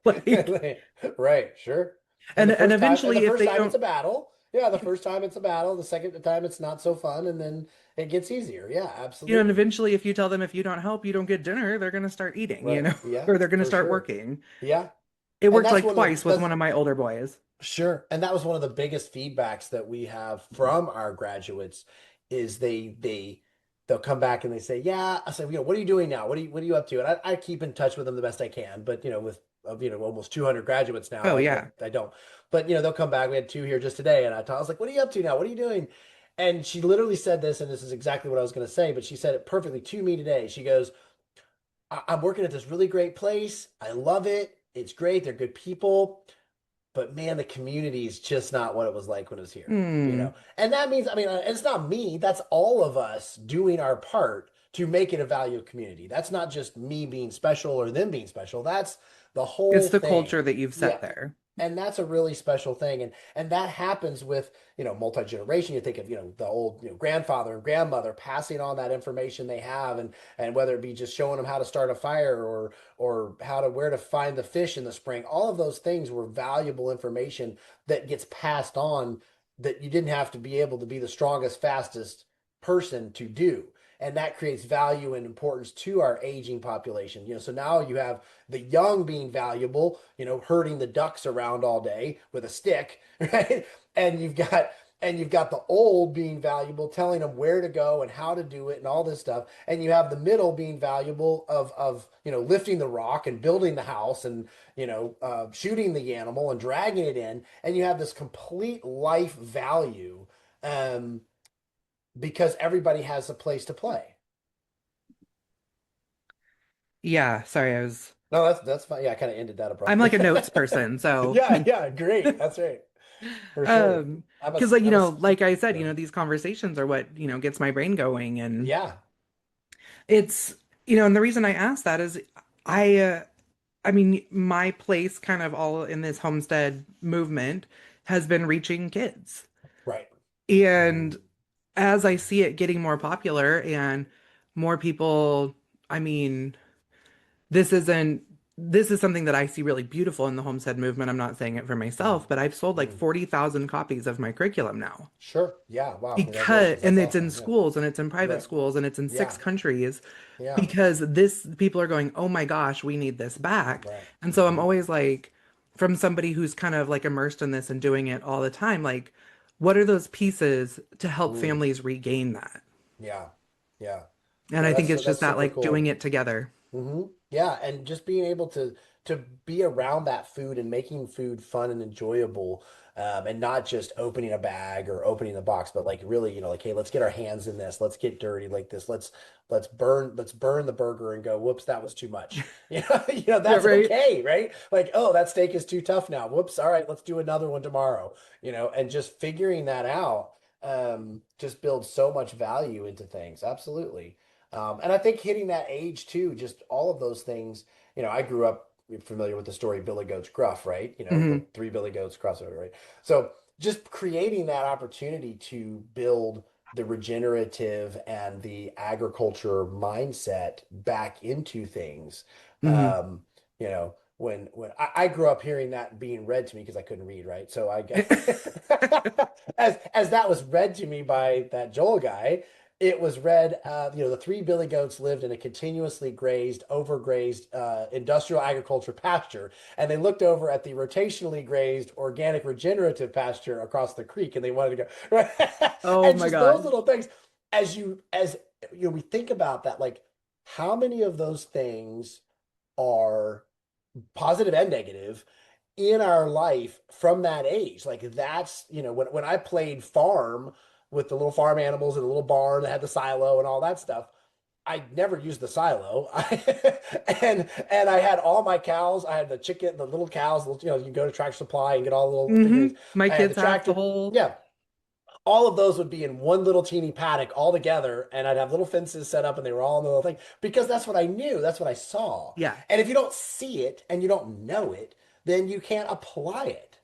Like, Right, sure. And and the eventually if first they time it's don't, a battle. Yeah, the first time it's a battle. The second time it's not so fun, and then it gets easier. Yeah, and absolutely. eventually if you tell them if you don't help, you don't get dinner, they're going to start eating, Right. Yeah, or they're going to for start sure. working. Yeah. It And worked that's like one of the twice with that's one of my older boys. sure. And that was one of the biggest feedbacks that we have from our graduates is they'll come back and they say, "Yeah," I say, "What are you doing now? What are you up to?" And I keep in touch with them the best I can, but with almost 200 graduates now, Oh I yeah. I don't. But they'll come back. We had two here just today, and I was like, "What are you up to now? What are you doing?" And she literally said this, and this is exactly what I was going to say, but she said it perfectly to me today. She goes, I'm working at this really great place. I love it. It's great. They're good people, but man, the community is just not what it was like when it was here, Hmm. And that means, I mean, it's not me, that's all of us doing our part to make it a valued community. That's not just me being special or them being special. That's the It's whole the thing. culture that you've Yeah. set there. And that's a really special thing. And that happens with, multi-generation. You think of, the old, grandfather and grandmother passing on that information they have, and whether it be just showing them how to start a fire, or where to find the fish in the spring. All of those things were valuable information that gets passed on, that you didn't have to be able to be the strongest, fastest person to do. And that creates value and importance to our aging population. So now you have the young being valuable, herding the ducks around all day with a stick, right? And you've got the old being valuable, telling them where to go and how to do it and all this stuff. And you have the middle being valuable of lifting the rock and building the house, and shooting the animal and dragging it in. And you have this complete life value, um, because everybody has a place to play. Yeah, sorry, No, that's fine. Yeah, I kind of ended that I'm abruptly. like a notes person, so Yeah, yeah, great. That's right. For sure. um I'm a because like I'm a like I said, yeah. these conversations are what gets my brain going. And Yeah, it's and the reason I asked that is I I mean, my place kind of all in this homestead movement has been reaching kids. right. And Mhm. as I see it getting more popular and more people, I mean, this isn't this is something that I see really beautiful in the homestead movement. I'm not saying it for Mm, myself, but I've sold like mm. 40,000 copies of my curriculum now. Sure. Yeah. Wow. Because Congratulations. and That's it's in awesome. Yeah. schools and it's in private Right. schools and it's in six Yeah. countries, Yeah. because this people are going, "Oh my gosh, we need this back." Right. And so I'm Hmm. always like, from somebody who's kind of like immersed in this and doing it all the time, like, what are those pieces to help Mm. families regain that? Yeah. Yeah. And No, I think that's it's just that's that super like doing cool. it together. Yeah, and just being able to be around that food and making food fun and enjoyable, and not just opening a bag or opening the box, but like really, like, hey, let's get our hands in this, let's get dirty like this, let's burn the burger and go, whoops, that was too much. Yeah, That's right. okay, right? Like, oh, that steak is too tough now. Whoops, all right, let's do another one tomorrow. And just figuring that out, just builds so much value into things. Absolutely. And I think hitting that age too, just all of those things. I grew up familiar with the story Billy Goat's Gruff, right? The Hmm. three Billy Goats crossover, right? So just creating that opportunity to build the regenerative and the agriculture mindset back into things. Hmm. When I grew up hearing that being read to me because I couldn't read, right? So I as that was read to me by that Joel guy, it was read, the three Billy Goats lived in a continuously grazed, overgrazed industrial agriculture pasture, and they looked over at the rotationally grazed, organic, regenerative pasture across the creek, and they wanted to go, right? Oh And my just those God. little things, we think about that, like how many of those things are positive and negative in our life from that age. Like that's, when I played farm with the little farm animals in the little barn that had the silo and all that stuff, I never used the silo. And I had all my cows. I had the chicken, the little cows, you go to Tractor Supply and get all the little Hmm. figurines. My I had the kids have the tractor. whole. Yeah. All of those would be in one little teeny paddock all together, and I'd have little fences set up, and they were all in the little thing because that's what I knew, that's what I saw. Yeah. And if you don't see it and you don't know it, then you can't apply it.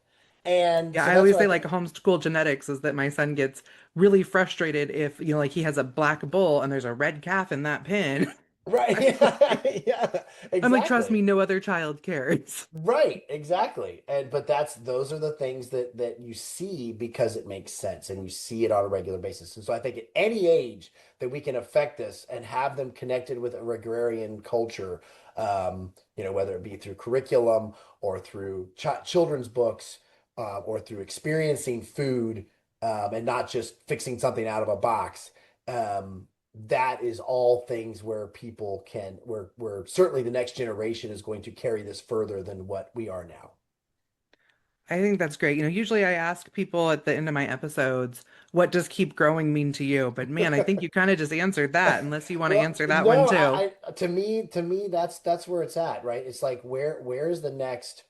And Yeah, so I that's always what I say like think. homeschool genetics is that my son gets really frustrated if, like he has a black bull and there's a red calf in that pen. Right. I'm like, Yeah, yeah, I'm like, trust me, exactly. no other child cares. Right, exactly. And but those are the things that you see because it makes sense and you see it on a regular basis. And so I think at any age that we can affect this and have them connected with a agrarian culture, whether it be through curriculum or through children's books, or through experiencing food, and not just fixing something out of a box. That is all things where people can where certainly the next generation is going to carry this further than what we are now. I think that's great. Usually I ask people at the end of my episodes, what does keep growing mean to you? But man, I think you kind of just answered that, unless you want to Well, answer that one no, too. to me that's where it's at, right? It's like where's the next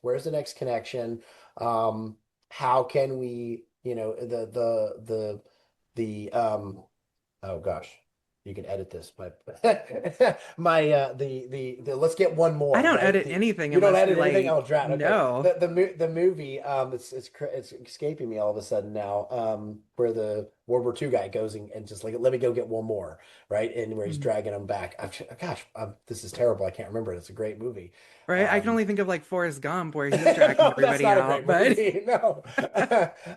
connection? Um, how can we, the oh gosh, you can edit this. My the let's get one I more, don't right? edit anything You don't unless you edit anything? Oh, like, drat. Okay. no. The movie, it's escaping me all of a sudden now. Where the World War II guy goes and just like, let me go get one more, right? And where he's Mhm. dragging him back. Gosh, this is terrible. I can't remember it. It's a great movie. Right? I can Um, only think of like Forrest Gump where he was dragging no, that's everybody not a out, great but movie. No.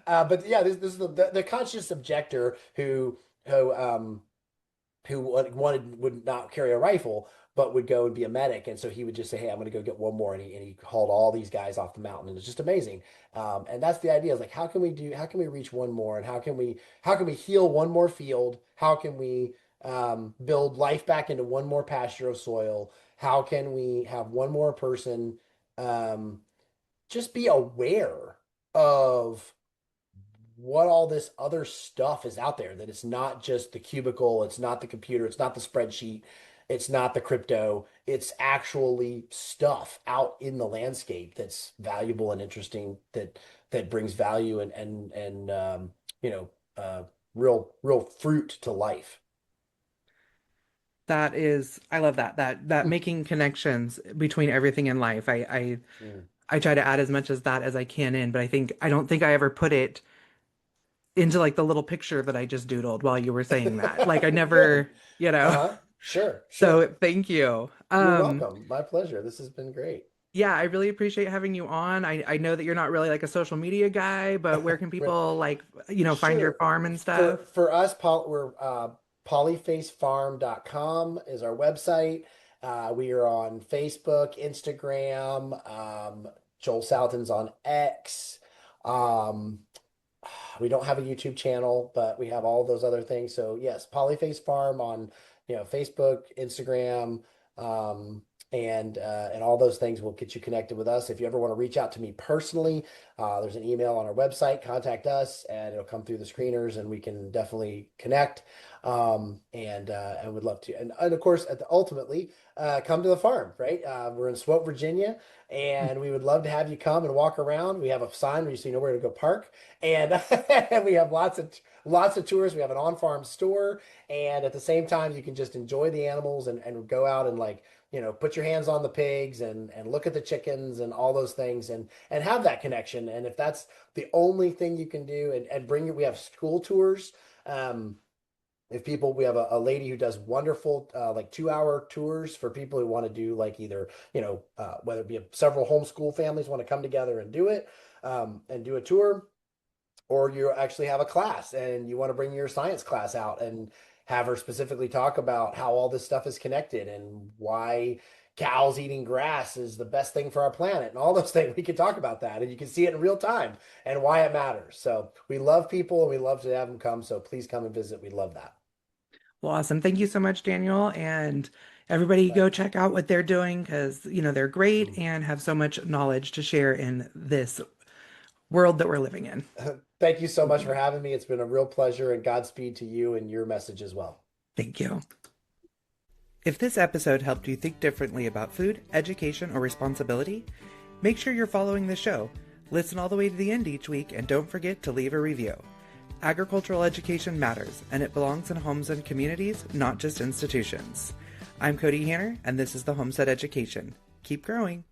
But yeah, this is the conscious objector who would not carry a rifle, but would go and be a medic. And so he would just say, "Hey, I'm going to go get one more," and he hauled all these guys off the mountain, and it's just amazing. And that's the idea: is like, how can we reach one more, and how can we heal one more field? How can we build life back into one more pasture of soil? How can we have one more person um, just be aware of what all this other stuff is out there, that it's not just the cubicle, it's not the computer, it's not the spreadsheet, it's not the crypto, it's actually stuff out in the landscape that's valuable and interesting, that brings value and you know uh real fruit to life. I love that making connections between everything in life. Mm. I try to add as much as that as I can in, but I don't think I ever put it into like the little picture that I just doodled while you were saying that. Like I Good. never. Uh-huh. Sure, sure. So thank you. You're welcome. My pleasure. This has been great. Yeah, I really appreciate having you on. I know that you're not really like a social media guy, but where can Right. people like, find your Sure. farm and stuff? For us, we're polyfacefarm.com is our website. We are on Facebook, Instagram. Joel Salatin's on X. Um, we don't have a YouTube channel, but we have all those other things. So yes, Polyface Farm on Facebook, Instagram, um, and all those things will get you connected with us. If you ever want to reach out to me personally, there's an email on our website, contact us, and it'll come through the screeners, and we can definitely connect. And would love to. And of course, ultimately, come to the farm, right? We're in Swope, Virginia, and we would love to have you come and walk around. We have a sign where you know where to go park, and and we have lots of tours. We have an on-farm store, and at the same time, you can just enjoy the animals and go out and put your hands on the pigs and look at the chickens and all those things and have that connection. And if that's the only thing you can do, and bring it, we have school tours. We have a lady who does wonderful 2-hour tours for people who want to do either whether it be several homeschool families want to come together and do it, and do a tour, or you actually have a class and you want to bring your science class out and have her specifically talk about how all this stuff is connected and why cows eating grass is the best thing for our planet and all those things. We can talk about that, and you can see it in real time and why it matters. So we love people and we love to have them come. So please come and visit. We love that. Well, awesome. Thank you so much, Daniel. And everybody go check out what they're doing, because, they're great and have so much knowledge to share in this world that we're living in. Thank you so much for having me. It's been a real pleasure, and Godspeed to you and your message as well. Thank you. If this episode helped you think differently about food, education, or responsibility, make sure you're following the show. Listen all the way to the end each week, and don't forget to leave a review. Agricultural education matters, and it belongs in homes and communities, not just institutions. I'm Kody Hanner, and this is the Homestead Education. Keep growing.